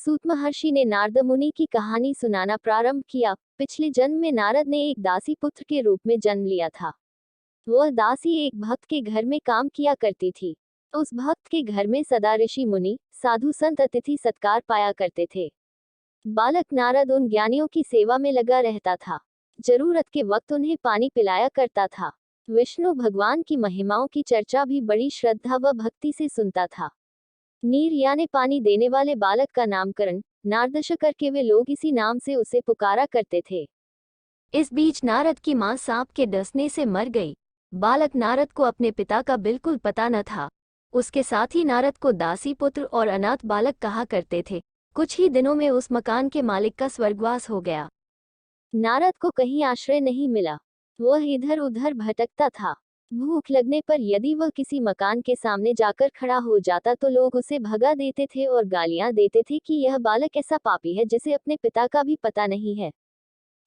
सूत महर्षि ने नारद मुनि की कहानी सुनाना प्रारंभ किया। पिछले जन्म में नारद ने एक दासी पुत्र के रूप में जन्म लिया था। वह दासी एक भक्त के घर में काम किया करती थी। उस भक्त के घर में सदा ऋषि मुनि, साधु संत अतिथि सत्कार पाया करते थे। बालक नारद उन ज्ञानियों की सेवा में लगा रहता था। जरूरत के वक्त उन्हें पानी पिलाया करता था। विष्णु भगवान की महिमाओं की चर्चा भी बड़ी श्रद्धा व भक्ति से सुनता था। नीर यानी पानी देने वाले बालक का नामकरण नारदश करके वे लोग इसी नाम से उसे पुकारा करते थे। इस बीच नारद की मां सांप के डसने से मर गई। बालक नारद को अपने पिता का बिल्कुल पता न था। उसके साथ ही नारद को दासी पुत्र और अनाथ बालक कहा करते थे। कुछ ही दिनों में उस मकान के मालिक का स्वर्गवास हो गया। नारद को कहीं आश्रय नहीं मिला। वह इधर उधर भटकता था। भूख लगने पर यदि वह किसी मकान के सामने जाकर खड़ा हो जाता तो लोग उसे भगा देते थे और गालियां देते थे कि यह बालक ऐसा पापी है जिसे अपने पिता का भी पता नहीं है।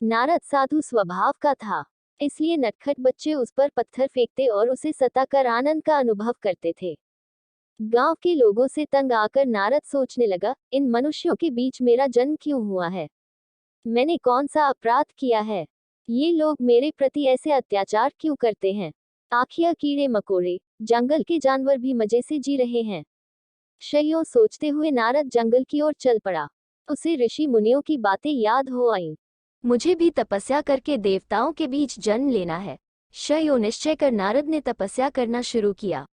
नारद साधु स्वभाव का था, इसलिए नटखट बच्चे उस पर पत्थर फेंकते और उसे सताकर आनंद का अनुभव करते थे। गांव के लोगों से तंग आकर नारद सोचने लगा, इन मनुष्यों के बीच मेरा जन्म क्यों हुआ है? मैंने कौन सा अपराध किया है? ये लोग मेरे प्रति ऐसे अत्याचार क्यों करते हैं? आखिर कीड़े मकोड़े, जंगल के जानवर भी मजे से जी रहे हैं। शयों सोचते हुए नारद जंगल की ओर चल पड़ा। उसे ऋषि मुनियों की बातें याद हो आईं। मुझे भी तपस्या करके देवताओं के बीच जन्म लेना है। शयों निश्चय कर नारद ने तपस्या करना शुरू किया।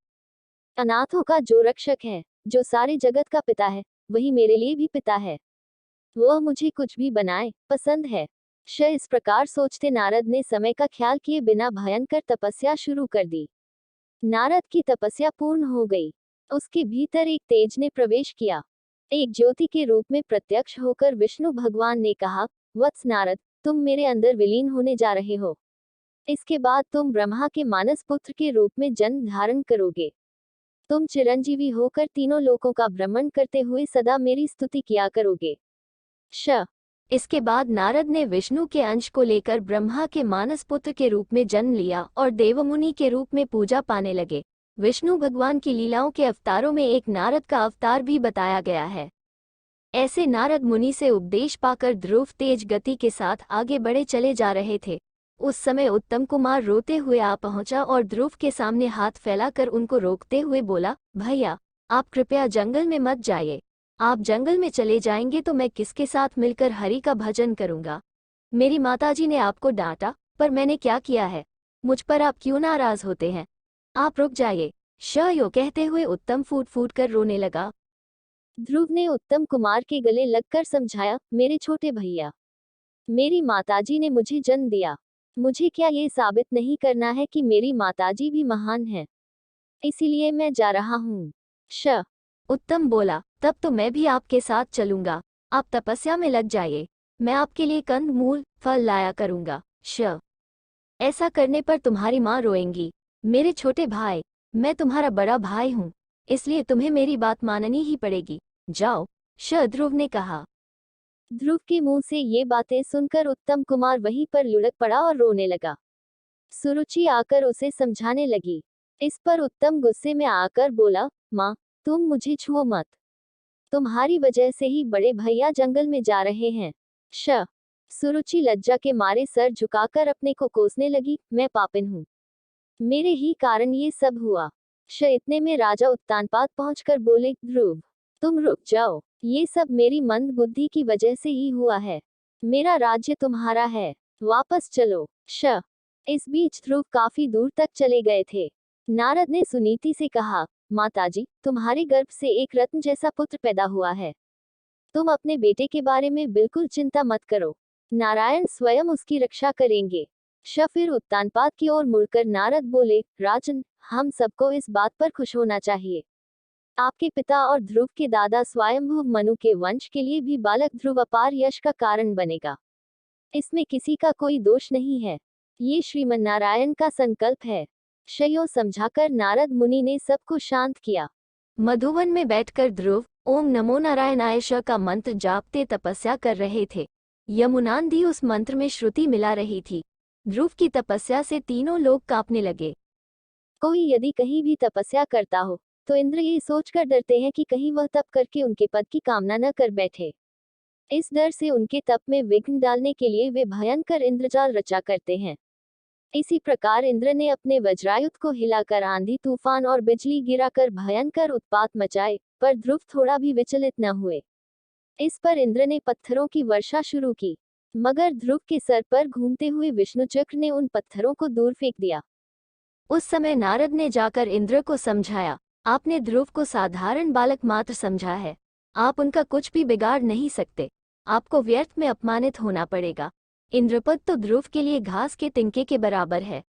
अनाथों का जो रक्षक है, जो सारे जगत का पिता है, वही मेरे लिए भी पिता है। वह मुझे कुछ भी बनाए, पसंद है। इस प्रकार सोचते नारद ने समय का ख्याल किए बिना भयंकर तपस्या शुरू कर दी। नारद की तपस्या पूर्ण हो गई। उसके भीतर एक तेज ने प्रवेश किया। एक ज्योति के रूप में प्रत्यक्ष होकर विष्णु भगवान ने कहा, वत्स नारद, तुम मेरे अंदर विलीन होने जा रहे हो। इसके बाद तुम ब्रह्मा के मानस पुत्र के रूप में जन्म धारण करोगे। तुम चिरंजीवी होकर तीनों लोकों का भ्रमण करते हुए सदा मेरी स्तुति किया करोगे। इसके बाद नारद ने विष्णु के अंश को लेकर ब्रह्मा के मानस पुत्र के रूप में जन्म लिया और देवमुनि के रूप में पूजा पाने लगे। विष्णु भगवान की लीलाओं के अवतारों में एक नारद का अवतार भी बताया गया है। ऐसे नारद मुनि से उपदेश पाकर ध्रुव तेज गति के साथ आगे बढ़े चले जा रहे थे। उस समय उत्तम कुमार रोते हुए आ पहुंचा और ध्रुव के सामने हाथ फैलाकर उनको रोकते हुए बोला, भैया, आप कृपया जंगल में मत जाइए। आप जंगल में चले जाएंगे तो मैं किसके साथ मिलकर हरि का भजन करूंगा? मेरी माताजी ने आपको डांटा, पर मैंने क्या किया है? मुझ पर आप क्यों नाराज होते हैं? आप रुक जाइए। शयो कहते हुए उत्तम फूट फूट कर रोने लगा। ध्रुव ने उत्तम कुमार के गले लगकर समझाया, मेरे छोटे भैया, मेरी माताजी ने मुझे जन्म दिया। मुझे क्या ये साबित नहीं करना है कि मेरी माताजी भी महान है? इसीलिए मैं जा रहा हूँ। उत्तम बोला, तब तो मैं भी आपके साथ चलूंगा। आप तपस्या में लग जाइए। मैं आपके लिए कंद मूल फल लाया करूंगा। ऐसा करने पर तुम्हारी माँ रोएंगी। मेरे छोटे भाई, मैं तुम्हारा बड़ा भाई हूँ, इसलिए तुम्हें मेरी बात माननी ही पड़ेगी। जाओ। ध्रुव ने कहा। ध्रुव के मुंह से ये बातें सुनकर उत्तम कुमार वहीं पर लुढ़क पड़ा और रोने लगा। सुरुचि आकर उसे समझाने लगी। इस पर उत्तम गुस्से में आकर बोला, माँ, तुम मुझे छुओ मत। तुम्हारी वजह से ही बड़े भैया जंगल में जा रहे हैं। सुरुचि लज्जा के मारे सर झुकाकर अपने को कोसने लगी, मैं पापिन हूँ। मेरे ही कारण ये सब हुआ। इतने में राजा उत्तानपाद पहुंचकर बोले, ध्रुव, तुम रुक जाओ। ये सब मेरी मंद बुद्धि की वजह से ही हुआ है। मेरा राज्य तुम्हारा है, वापस चलो। इस बीच ध्रुव काफी दूर तक चले गए थे। नारद ने सुनीति से कहा, माताजी, तुम्हारे गर्भ से एक रत्न जैसा पुत्र पैदा हुआ है। तुम अपने बेटे के बारे में बिल्कुल चिंता मत करो। नारायण स्वयं उसकी रक्षा करेंगे। फिर उत्तानपाद की ओर मुड़कर नारद बोले, राजन, हम सबको इस बात पर खुश होना चाहिए। आपके पिता और ध्रुव के दादा स्वयंभू मनु के वंश के लिए भी बालक ध्रुव अपार यश का कारण बनेगा। इसमें किसी का कोई दोष नहीं है। ये श्रीमन्नारायण का संकल्प है। शयों समझाकर नारद मुनि ने सबको शांत किया। मधुवन में बैठकर ध्रुव ओम नमो नारायणाय का मंत्र जापते तपस्या कर रहे थे। यमुनांदी उस मंत्र में श्रुति मिला रही थी। ध्रुव की तपस्या से तीनों लोग कांपने लगे। कोई यदि कहीं भी तपस्या करता हो तो इंद्र ये सोचकर डरते हैं कि कहीं वह तप करके उनके पद की कामना न कर बैठे। इस डर से उनके तप में विघ्न डालने के लिए वे भयंकर इंद्रजाल रचा करते हैं। इसी प्रकार इंद्र ने अपने वज्रायुध को हिलाकर आंधी तूफान और बिजली गिराकर भयंकर उत्पात मचाए, पर ध्रुव थोड़ा भी विचलित न हुए। इस पर इंद्र ने पत्थरों की वर्षा शुरू की, मगर ध्रुव के सर पर घूमते हुए विष्णु चक्र ने उन पत्थरों को दूर फेंक दिया। उस समय नारद ने जाकर इंद्र को समझाया, आपने ध्रुव को साधारण बालक मात्र समझा है, आप उनका कुछ भी बिगाड़ नहीं सकते, आपको व्यर्थ में अपमानित होना पड़ेगा। इंद्रपद तो ध्रुव के लिए घास के तिनके के बराबर है।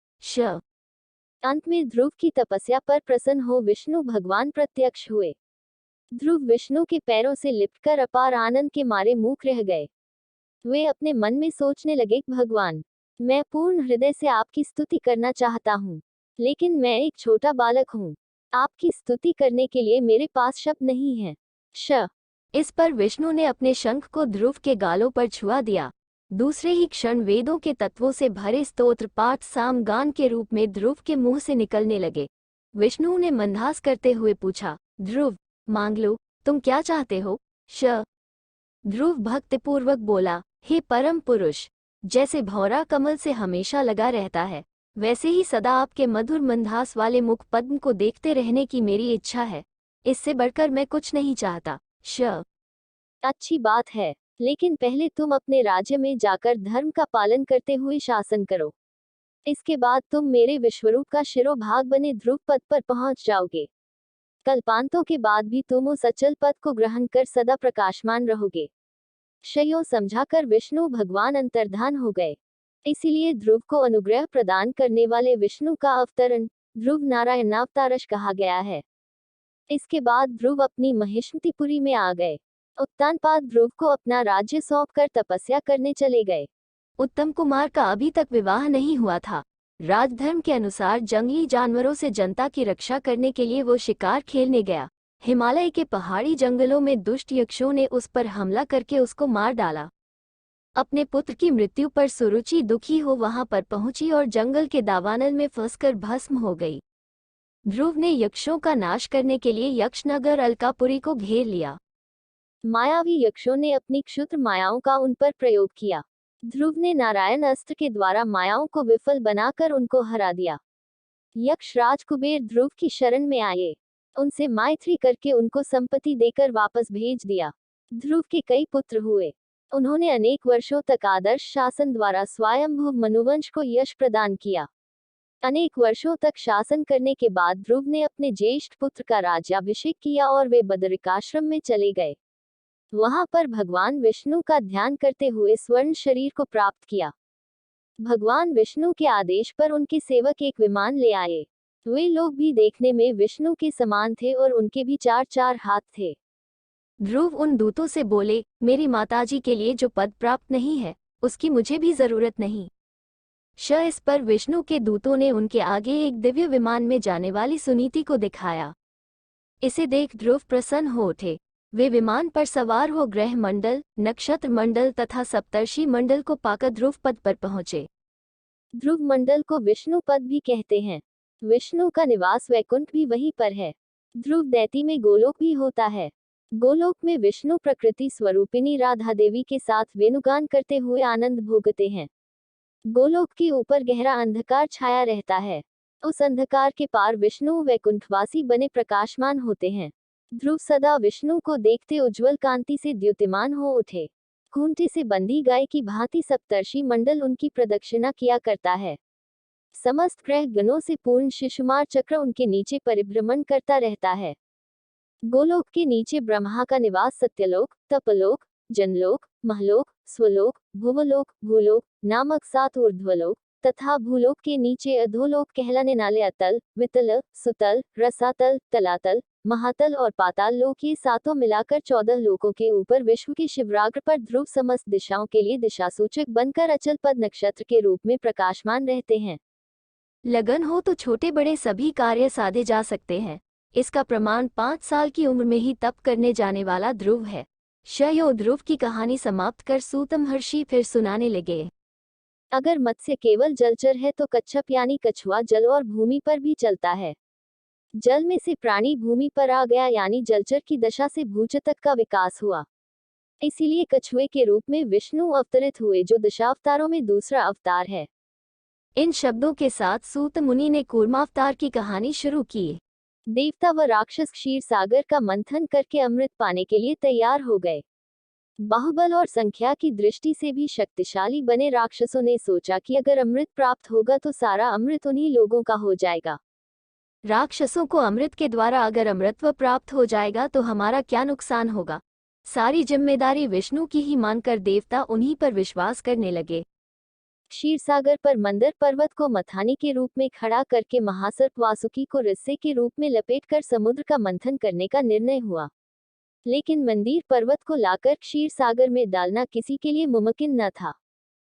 अंत में ध्रुव की तपस्या पर प्रसन्न हो विष्णु भगवान प्रत्यक्ष हुए। ध्रुव विष्णु के पैरों से लिपटकर अपार आनंद के मारे मूक रह गए। वे अपने मन में सोचने लगे, भगवान, मैं पूर्ण हृदय से आपकी स्तुति करना चाहता हूँ, लेकिन मैं एक छोटा बालक हूँ, आपकी स्तुति करने के लिए मेरे पास शब्द नहीं है। इस पर विष्णु ने अपने शंख को ध्रुव के गालों पर छुआ दिया। दूसरे ही क्षण वेदों के तत्वों से भरे स्तोत्र पाठ साम गान के रूप में ध्रुव के मुंह से निकलने लगे। विष्णु ने मंदहास करते हुए पूछा, ध्रुव, मांग लो, तुम क्या चाहते हो? ध्रुव भक्तिपूर्वक बोला, हे परम पुरुष, जैसे भौरा कमल से हमेशा लगा रहता है, वैसे ही सदा आपके मधुर मंदहास वाले मुख पद्म को देखते रहने की मेरी इच्छा है। इससे बढ़कर मैं कुछ नहीं चाहता। अच्छी बात है, लेकिन पहले तुम अपने राज्य में जाकर धर्म का पालन करते हुए शासन करो। इसके बाद तुम मेरे विश्वरूप का शिरोभाग बने ध्रुव पद पर पहुंच जाओगे। कल्पांतों के बाद भी तुम उस अचल पद को ग्रहण कर सदा प्रकाशमान रहोगे। क्षयों समझाकर विष्णु भगवान अंतर्धान हो गए। इसीलिए ध्रुव को अनुग्रह प्रदान करने वाले विष्णु का अवतरण ध्रुव नारायणावतारश कहा गया है। इसके बाद ध्रुव अपनी महिष्मतिपुरी में आ गए। उत्तानपाद ध्रुव को अपना राज्य सौंपकर तपस्या करने चले गए। उत्तम कुमार का अभी तक विवाह नहीं हुआ था। राजधर्म के अनुसार जंगली जानवरों से जनता की रक्षा करने के लिए वो शिकार खेलने गया। हिमालय के पहाड़ी जंगलों में दुष्ट यक्षों ने उस पर हमला करके उसको मार डाला। अपने पुत्र की मृत्यु पर सुरुचि दुखी हो वहां पर पहुंची और जंगल के दावानल में फंसकर भस्म हो गई। ध्रुव ने यक्षों का नाश करने के लिए यक्षनगर अलकापुरी को घेर लिया। मायावी यक्षों ने अपनी क्षुद्र मायाओं का उन पर प्रयोग किया। ध्रुव ने नारायण अस्त्र के द्वारा मायाओं को विफल बनाकर उनको हरा दिया। यक्ष राज कुबेर ध्रुव की शरण में आए, उनसे मैत्री करके उनको संपत्ति देकर वापस भेज दिया। ध्रुव के कई पुत्र हुए। उन्होंने अनेक वर्षों तक आदर्श शासन द्वारा स्वयंभू मनुवंश को यश प्रदान किया। अनेक वर्षों तक शासन करने के बाद ध्रुव ने अपने ज्येष्ठ पुत्र का राज्याभिषेक किया और वे बदरिकाश्रम में चले गए। वहां पर भगवान विष्णु का ध्यान करते हुए स्वर्ण शरीर को प्राप्त किया। भगवान विष्णु के आदेश पर उनके सेवक एक विमान ले आए। वे लोग भी देखने में विष्णु के समान थे और उनके भी 4-4 हाथ थे। ध्रुव उन दूतों से बोले, मेरी माताजी के लिए जो पद प्राप्त नहीं है, उसकी मुझे भी जरूरत नहीं। इस पर विष्णु के दूतों ने उनके आगे एक दिव्य विमान में जाने वाली सुनीति को दिखाया। इसे देख ध्रुव प्रसन्न हो उठे। वे विमान पर सवार हो ग्रह मंडल, नक्षत्र मंडल तथा सप्तर्षि मंडल को पाकर ध्रुव पद पर पहुंचे। ध्रुव मंडल को विष्णु पद भी कहते हैं। विष्णु का निवास वैकुंठ भी वहीं पर है। ध्रुव दैती में गोलोक भी होता है। गोलोक में विष्णु प्रकृति स्वरूपिणी राधा देवी के साथ वेणुगान करते हुए आनंद भोगते हैं। गोलोक के ऊपर गहरा अंधकार छाया रहता है। उस अंधकार के पार विष्णु वैकुंठवासी बने प्रकाशमान होते हैं। ध्रुव सदा विष्णु को देखते उज्जवल कांति से द्युतिमान हो उठे। खूंटे से बंधी गाय की भांति सप्तर्षि मंडल उनकी प्रदक्षिणा किया करता है। समस्त ग्रह गणों से पूर्ण शिशुमार चक्र उनके नीचे परिभ्रमण करता रहता है। गोलोक के नीचे ब्रह्मा का निवास सत्यलोक, तपलोक, जनलोक, महलोक, स्वलोक, भुवलोक, भूलोक नामक 7 ऊर्ध्वलोक तथा भूलोक के नीचे अधोलोक कहलाने वाले अतल, वितल, सुतल, रसातल, तलातल, महातल और पाताल लोक ये 7 मिलाकर 14 लोकों के ऊपर विश्व के शिवराग्र पर ध्रुव समस्त दिशाओं के लिए दिशासूचक बनकर अचल पद नक्षत्र के रूप में प्रकाशमान रहते हैं। लगन हो तो छोटे बड़े सभी कार्य साधे जा सकते हैं। इसका प्रमाण 5 साल की उम्र में ही तप करने जाने वाला ध्रुव है। ध्रुव की कहानी समाप्त कर सूत महर्षि फिर सुनाने लगे। अगर मत्स्य केवल जलचर है तो कच्छप यानी कछुआ जल और भूमि पर भी चलता है। जल में से प्राणी भूमि पर आ गया, यानी जलचर की दशा से भूचतक का विकास हुआ। इसीलिए कछुए के रूप में विष्णु अवतरित हुए, जो दशावतारों में दूसरा अवतार है। इन शब्दों के साथ सूत मुनि ने कूर्मावतार की कहानी शुरू की। देवता व राक्षस क्षीर सागर का मंथन करके अमृत पाने के लिए तैयार हो गए। बाहुबल और संख्या की दृष्टि से भी शक्तिशाली बने राक्षसों ने सोचा कि अगर अमृत प्राप्त होगा तो सारा अमृत उन्हीं लोगों का हो जाएगा। राक्षसों को अमृत के द्वारा अगर अमृतत्व प्राप्त हो जाएगा तो हमारा क्या नुकसान होगा। सारी जिम्मेदारी विष्णु की ही मानकर देवता उन्हीं पर विश्वास करने लगे। क्षीरसागर पर मंदर पर्वत को मथानी के रूप में खड़ा करके महासर्प वासुकी को रिस्से के रूप में लपेटकर समुद्र का मंथन करने का निर्णय हुआ। लेकिन मंदिर पर्वत को लाकर क्षीर सागर में डालना किसी के लिए मुमकिन न था।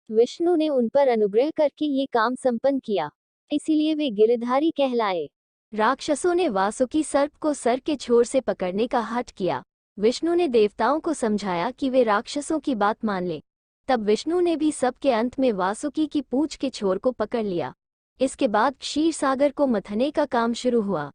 विष्णु ने उन पर अनुग्रह करके ये काम संपन्न किया, इसीलिए वे गिरधारी कहलाए। राक्षसों ने वासुकी सर्प को सर के छोर से पकड़ने का हठ किया। विष्णु ने देवताओं को समझाया कि वे राक्षसों की बात मान लें। तब विष्णु ने भी सबके अंत में वासुकी की पूंछ के छोर को पकड़ लिया। इसके बाद क्षीर सागर को मथने का काम शुरू हुआ।